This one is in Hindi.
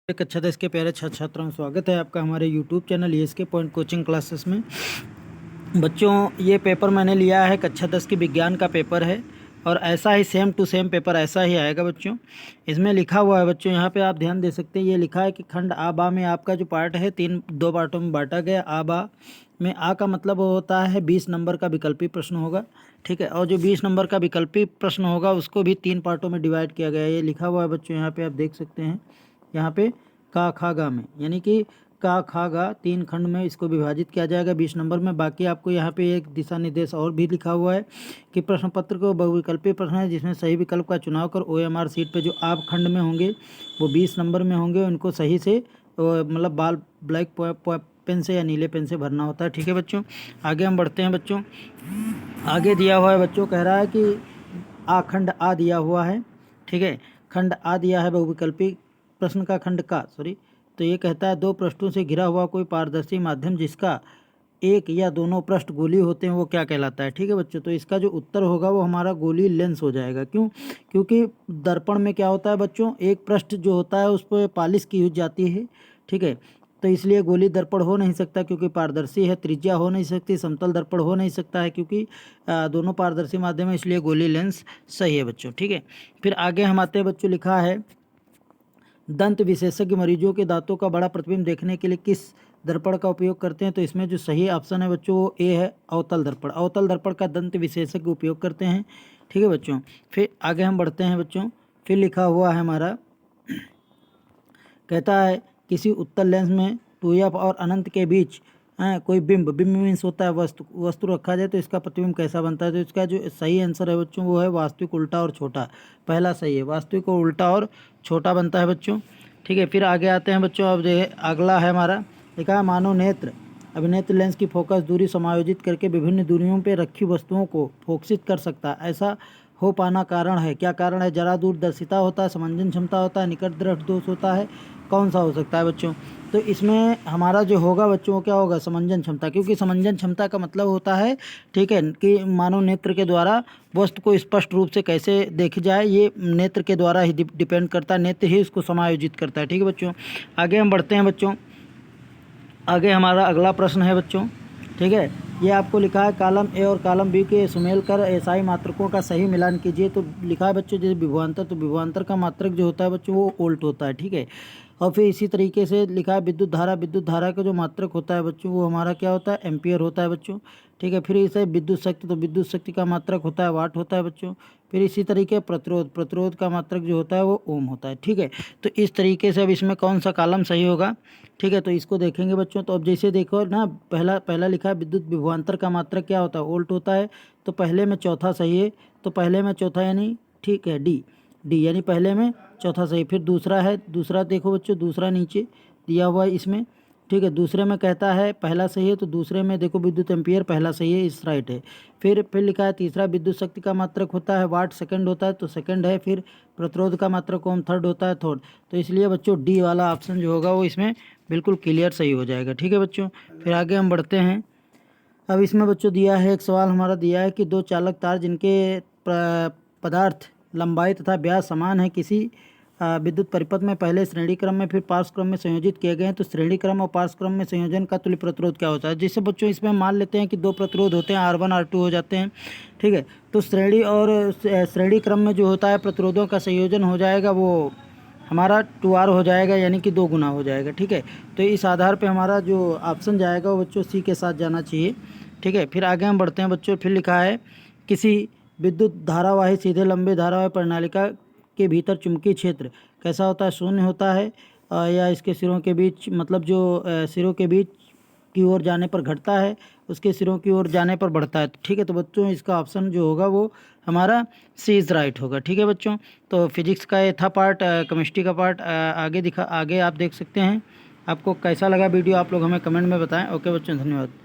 कक्षा 10 के प्यारे छात्र छात्राओं स्वागत है आपका हमारे YouTube channel ESK point coaching classes में। बच्चों, ये पेपर मैंने लिया है कक्षा 10 की विज्ञान का पेपर है और ऐसा ही सेम टू सेम पेपर ऐसा ही आएगा बच्चों। इसमें लिखा हुआ है बच्चों, यहाँ पे आप ध्यान दे सकते हैं, ये लिखा है कि खंड आ बा में आपका जो पार्ट है दो पार्टों में बांटा गया। आ बा में आ का मतलब होता है 20 नंबर का विकल्पी प्रश्न होगा, ठीक है। और जो 20 नंबर का विकल्पी प्रश्न होगा उसको भी 3 पार्टों में डिवाइड किया गया है। ये लिखा हुआ है बच्चों, यहाँ पे आप देख सकते हैं, यहाँ पे का खा गा में, यानी कि का खा गा 3 खंड में इसको विभाजित किया जाएगा 20 नंबर में। बाकी आपको यहाँ पे एक दिशा निर्देश और भी लिखा हुआ है कि प्रश्न पत्र को बहुविकल्पी प्रश्न है जिसमें सही विकल्प का चुनाव कर OMR सीट पे जो आप खंड में होंगे वो 20 नंबर में होंगे, उनको सही से मतलब बाल ब्लैक पेन से या नीले पेन से भरना होता है, ठीक है बच्चों। आगे हम बढ़ते हैं बच्चों। आगे दिया हुआ है बच्चों, कह रहा है कि खंड आ दिया हुआ है, ठीक है। खंड आ दिया है बहुविकल्पी प्रश्न का खंड का तो ये कहता है 2 पृष्ठों से घिरा हुआ कोई पारदर्शी माध्यम जिसका एक या दोनों पृष्ठ गोली होते हैं वो क्या कहलाता है, ठीक है बच्चों। तो इसका जो उत्तर होगा वो हमारा गोली लेंस हो जाएगा। क्यों? क्योंकि दर्पण में क्या होता है बच्चों, एक पृष्ठ जो होता है उस पर पालिश की जाती है, ठीक है। तो इसलिए गोली दर्पण हो नहीं सकता क्योंकि पारदर्शी है, त्रिज्या हो नहीं सकती, समतल दर्पण हो नहीं सकता है क्योंकि दोनों पारदर्शी माध्यम है, इसलिए गोली लेंस सही है बच्चों, ठीक है। फिर आगे हम आते हैं बच्चों, लिखा है दंत विशेषज्ञ मरीजों के दांतों का बड़ा प्रतिबिंब देखने के लिए किस दर्पण का उपयोग करते हैं। तो इसमें जो सही ऑप्शन है बच्चों वो ए है, अवतल दर्पण। अवतल दर्पण का दंत विशेषज्ञ उपयोग करते हैं, ठीक है बच्चों। फिर आगे हम बढ़ते हैं बच्चों। फिर लिखा हुआ है हमारा, कहता है किसी उत्तल लेंस में 2f और अनंत के बीच कोई बिंब मीन्स होता है वस्तु रखा जाए तो इसका प्रतिबिंब कैसा बनता है। तो इसका जो सही आंसर है बच्चों वो है वास्तविक, उल्टा और छोटा। पहला सही है, वास्तविक और उल्टा और छोटा बनता है बच्चों, ठीक है। फिर आगे आते हैं बच्चों। अब अगला है हमारा, लिखा है मानव नेत्र अभिनेत्र लेंस की फोकस दूरी समायोजित करके विभिन्न दूरियों पर रखी वस्तुओं को फोकसित कर सकता है। ऐसा हो पाना कारण है, क्या कारण है? जरा दूरदर्शिता होता है, समंजन क्षमता होता है, निकट दृष्टि दोष होता है, कौन सा हो सकता है बच्चों? तो इसमें हमारा जो होगा बच्चों क्या होगा, समंजन क्षमता। क्योंकि समंजन क्षमता का मतलब होता है, ठीक है, कि मानव नेत्र के द्वारा वस्तु को स्पष्ट रूप से कैसे देखी जाए, ये नेत्र के द्वारा ही डिपेंड करता है, नेत्र ही उसको समायोजित करता है, ठीक है बच्चों। आगे हम बढ़ते हैं बच्चों। आगे हमारा अगला प्रश्न है बच्चों, ठीक है। ये आपको लिखा है कॉलम ए और कॉलम बी के सुमेल कर एसआई मात्रकों का सही मिलान कीजिए। तो लिखा है बच्चों जैसे विभवांतर, तो विभवांतर का मात्रक जो होता है बच्चों वो वोल्ट होता है, ठीक है। और फिर इसी तरीके से लिखा है विद्युत धारा का जो मात्रक होता है बच्चों वो हमारा क्या होता है, एम्पियर होता है बच्चों, ठीक है। फिर इसे विद्युत शक्ति, तो विद्युत शक्ति का मात्रक होता है वाट होता है बच्चों। फिर इसी तरीके प्रतिरोध का मात्रक जो होता है वो ओम होता है, ठीक है। तो इस तरीके से अब इसमें कौन सा कॉलम सही होगा, ठीक है, तो इसको देखेंगे बच्चों। तो अब जैसे देखो ना, पहला लिखा है विद्युत विभवांतर का मात्रक क्या होता है, वोल्ट होता है। तो पहले में चौथा सही है, तो पहले में चौथा यानी ठीक है डी यानी पहले में चौथा सही। फिर दूसरा है, दूसरा देखो बच्चों, दूसरा नीचे दिया हुआ है इसमें, ठीक है। दूसरे में कहता है पहला सही है, तो दूसरे में देखो विद्युत एम्पियर पहला सही है, इस राइट है। फिर लिखा है तीसरा विद्युत शक्ति का मात्रक होता है वाट, सेकंड होता है तो सेकंड है। फिर प्रतिरोध का मात्रक ओम, थर्ड होता है थर्ड। तो इसलिए बच्चों डी वाला ऑप्शन जो होगा वो इसमें बिल्कुल क्लियर सही हो जाएगा, ठीक है बच्चों। फिर आगे हम बढ़ते हैं। अब इसमें बच्चों दिया है एक सवाल हमारा, दिया है कि 2 चालक तार जिनके पदार्थ लंबाई तथा व्यास समान है किसी विद्युत परिपथ में पहले श्रेणी क्रम में फिर पार्श्व क्रम में संयोजित किए गए हैं। तो श्रेणी क्रम और पार्श्व क्रम में संयोजन का तुल्य प्रतिरोध क्या होता है। जिससे बच्चों इसमें मान लेते हैं कि 2 प्रतिरोध होते हैं, R1 R2 हो जाते हैं, ठीक है। तो श्रेणी क्रम में जो होता है प्रतिरोधों का संयोजन हो जाएगा वो हमारा 2R हो जाएगा, यानी कि 2 गुना हो जाएगा, ठीक है। तो इस आधार पे हमारा जो ऑप्शन जाएगा वो बच्चों सी के साथ जाना चाहिए, ठीक है। फिर आगे हम बढ़ते हैं बच्चों। फिर लिखा है किसी विद्युत धारावाही सीधे लंबे धारावाही प्रणालिका के भीतर चुंबकीय क्षेत्र कैसा होता है, शून्य होता है या इसके सिरों के बीच, मतलब जो सिरों के बीच की ओर जाने पर घटता है, उसके सिरों की ओर जाने पर बढ़ता है, ठीक है। तो बच्चों इसका ऑप्शन जो होगा वो हमारा सी इज़ राइट होगा, ठीक है बच्चों। तो फिजिक्स का ये था पार्ट, केमिस्ट्री का पार्ट आगे आप देख सकते हैं। आपको कैसा लगा वीडियो आप लोग हमें कमेंट में बताएं। ओके बच्चों, धन्यवाद।